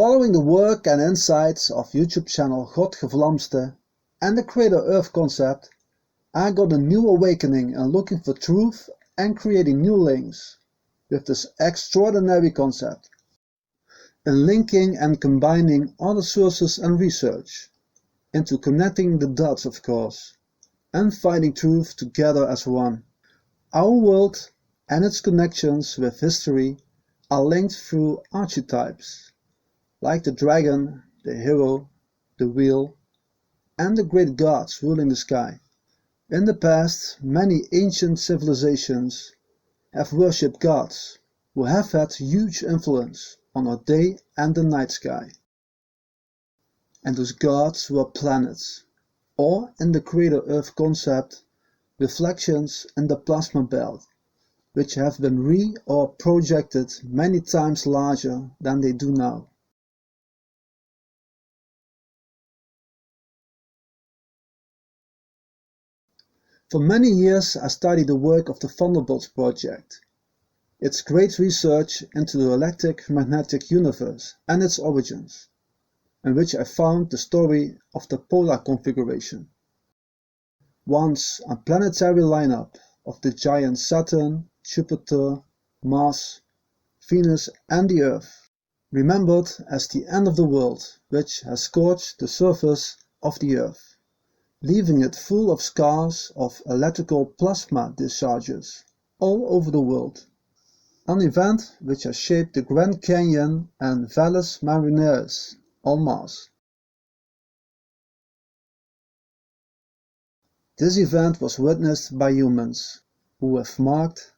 Following the work and insights of YouTube channel Godgevlamste and the Crater Earth concept, I got a new awakening in looking for truth and creating new links with this extraordinary concept. In linking and combining other sources and research, into connecting the dots of course, and finding truth together as one. Our world and its connections with history are linked through archetypes, like the dragon, the hero, the wheel, and the great gods ruling the sky. In the past, many ancient civilizations have worshipped gods who have had huge influence on our day and the night sky. And those gods were planets, or in the Crater Earth concept, reflections in the plasma belt, which have been or projected many times larger than they do now. For many years I studied the work of the Thunderbolts project, its great research into the electromagnetic universe and its origins, in which I found the story of the polar configuration. Once a planetary lineup of the giants Saturn, Jupiter, Mars, Venus and the Earth, remembered as the end of the world, which has scorched the surface of the Earth, leaving it full of scars of electrical plasma discharges all over the world. An event which has shaped the Grand Canyon and Valles Marineris on Mars. This event was witnessed by humans, who have marked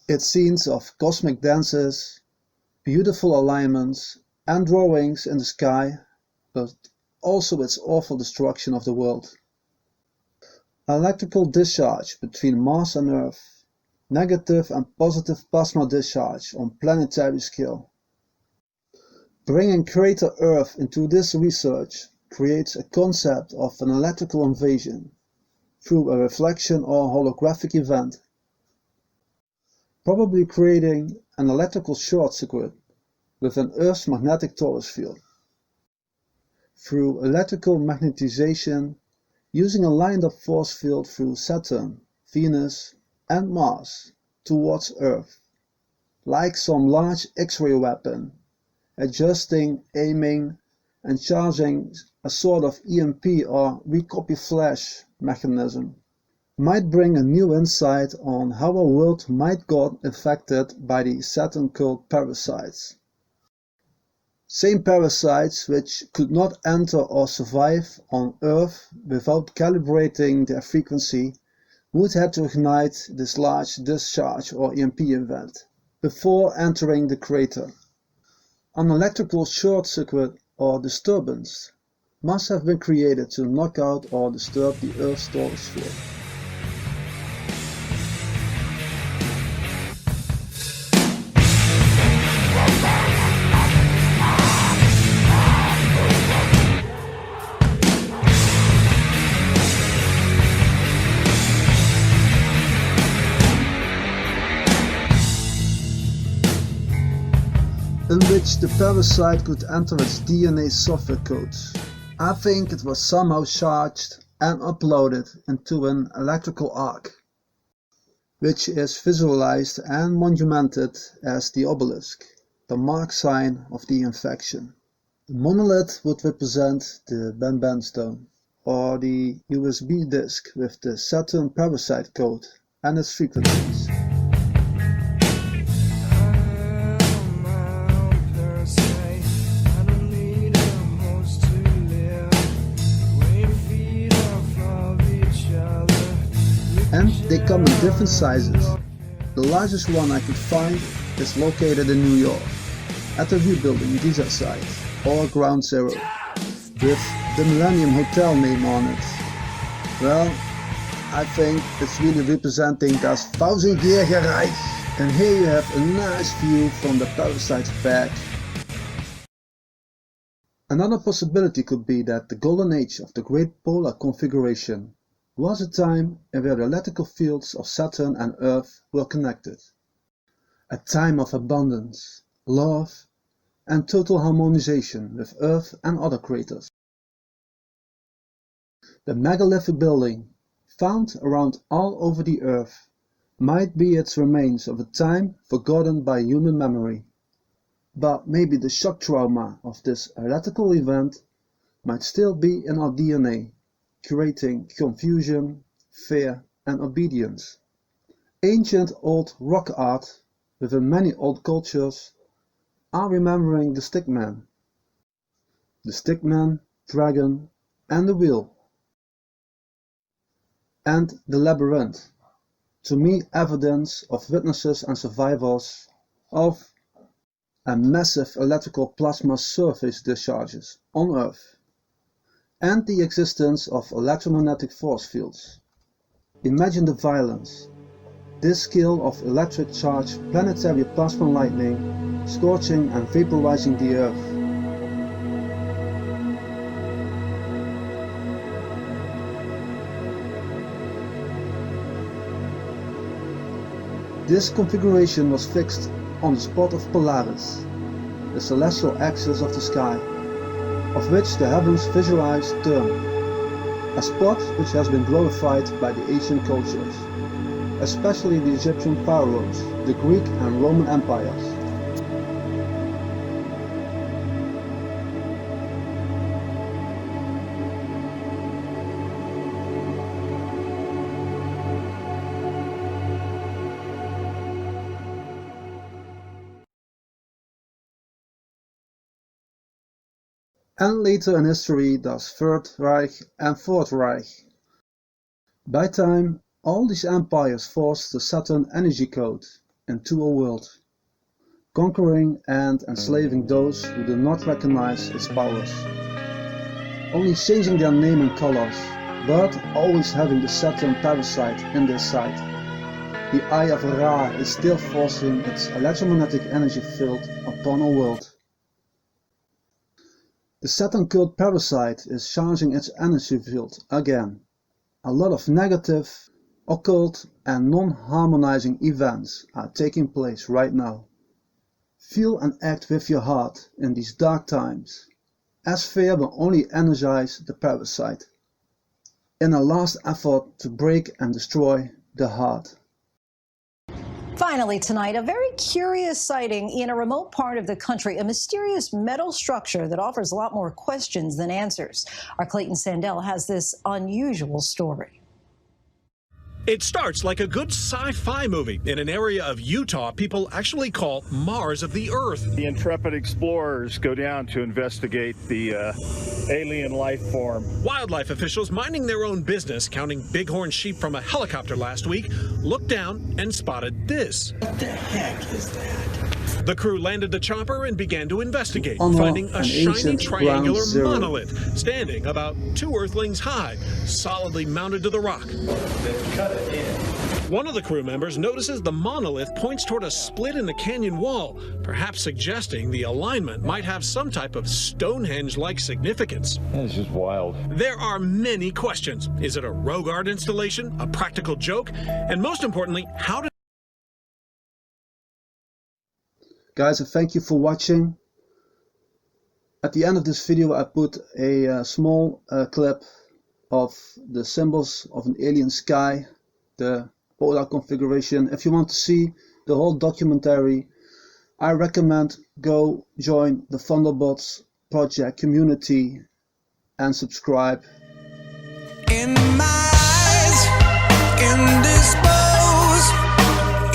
its scenes of cosmic dances, beautiful alignments and drawings in the sky, but also its awful destruction of the world. Electrical discharge between Mars and Earth, negative and positive plasma discharge on planetary scale. Bringing Crater Earth into this research creates a concept of an electrical invasion through a reflection or holographic event, probably creating an electrical short circuit within Earth's magnetic torus field. Through electrical magnetization, using a lined-up force field through Saturn, Venus and Mars towards Earth, like some large X-ray weapon, adjusting, aiming and charging a sort of EMP or recopy flash mechanism, might bring a new insight on how our world might got affected by the Saturn cult parasites. Same parasites which could not enter or survive on Earth without calibrating their frequency would have to ignite this large discharge or EMP event before entering the crater. An electrical short circuit or disturbance must have been created to knock out or disturb the Earth's torus field. In which the parasite could enter its DNA software codes. I think it was somehow charged and uploaded into an electrical arc, which is visualized and monumented as the obelisk, the mark sign of the infection. The monolith would represent the Benben stone, or the USB disk with the Saturn parasite code and its frequencies. And they come in different sizes. The largest one I could find is located in New York, at the View Building Giza site, or Ground Zero, with the Millennium Hotel name on it. Well, I think it's really representing das 1000-jährige Reich. And here you have a nice view from the parasite's back. Another possibility could be that the golden age of the great polar configuration was a time in where the electrical fields of Saturn and Earth were connected. A time of abundance, love, and total harmonization with Earth and other creators. The megalithic building, found around all over the Earth, might be its remains of a time forgotten by human memory. But maybe the shock trauma of this heretical event might still be in our DNA, creating confusion, fear, and obedience. Ancient old rock art within many old cultures are remembering the stickman, dragon, and the wheel, and the labyrinth, to me evidence of witnesses and survivors of a massive electrical plasma surface discharges on Earth, and the existence of electromagnetic force fields. Imagine the violence. This scale of electric charge planetary plasma lightning scorching and vaporizing the Earth. This configuration was fixed on the spot of Polaris, the celestial axis of the sky, of which the heavens visualize turn, a spot which has been glorified by the ancient cultures, especially the Egyptian pharaohs, the Greek and Roman empires. And later in history does Third Reich and Fourth Reich. By time, all these empires forced the Saturn energy code into a world, conquering and enslaving those who do not recognize its powers, only changing their name and colors, but always having the Saturn parasite in their sight. The Eye of Ra is still forcing its electromagnetic energy field upon our world. The Saturn cult parasite is charging its energy field again. A lot of negative, occult and non-harmonizing events are taking place right now. Feel and act with your heart in these dark times, as fear will only energize the parasite, in a last effort to break and destroy the heart. Finally tonight, a very curious sighting in a remote part of the country, a mysterious metal structure that offers a lot more questions than answers. Our Clayton Sandell has this unusual story. It starts like a good sci-fi movie in an area of Utah people actually call Mars of the Earth. The intrepid explorers go down to investigate the alien life form. Wildlife officials minding their own business, counting bighorn sheep from a helicopter last week, looked down and spotted this. What the heck is that? The crew landed the chopper and began to investigate, Oh no, finding a shiny triangular ground zero. monolith standing about 2 Earthlings high, solidly mounted to the rock. They've cut it in. One of the crew members notices the monolith points toward a split in the canyon wall, perhaps suggesting the alignment might have some type of Stonehenge-like significance. That's just wild. There are many questions. Is it a rogue art installation, a practical joke? And most importantly, how did... Guys, thank you for watching. At the end of this video I put a small clip of the symbols of an alien sky, the polar configuration. If you want to see the whole documentary, I recommend go join the Thunderbots project community and subscribe. In my eyes, indisposed,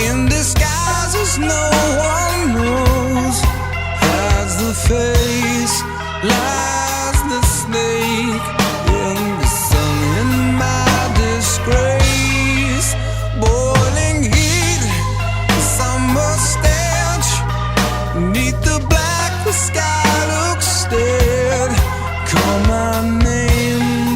in disguises no one knows, as the face lies the snake in the sun. In my disgrace, boiling heat, summer stench, neath the black the sky looks dead. Call my name,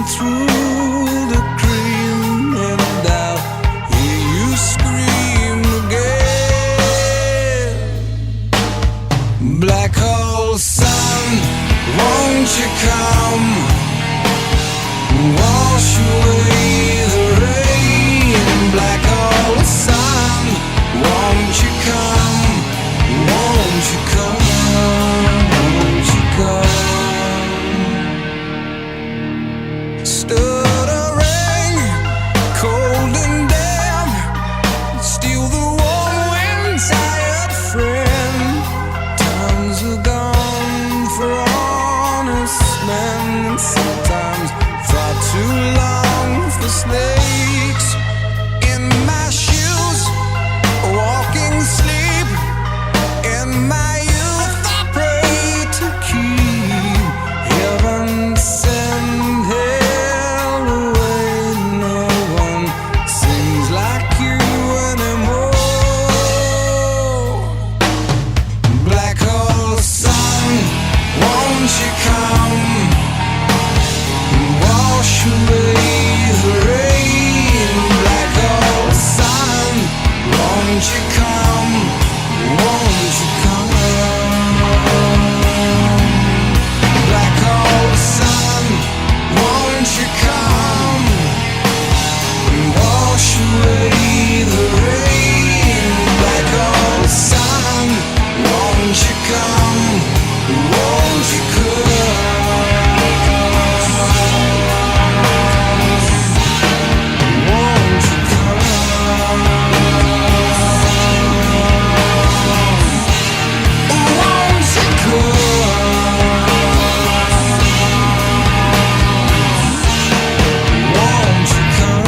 too long for snakes in my shoes, walking sleep in my youth. I pray to keep heaven send hell away. No one sings like you anymore. Black hole sun, won't you come? Wash away the rain. Black hole sun, won't you come? Won't you come? Black hole sun, won't you come? Wash away the rain. Black hole sun, won't you come? Won't you come? Won't you come? Won't you come? Won't you come?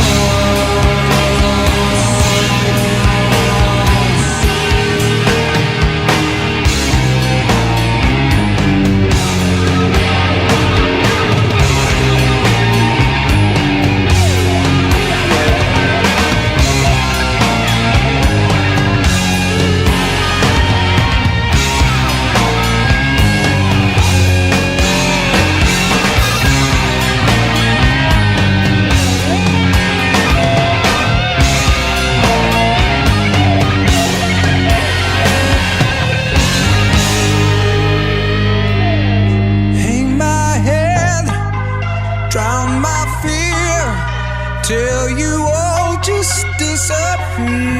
Hang my head, drown my fear, till you all just disappear.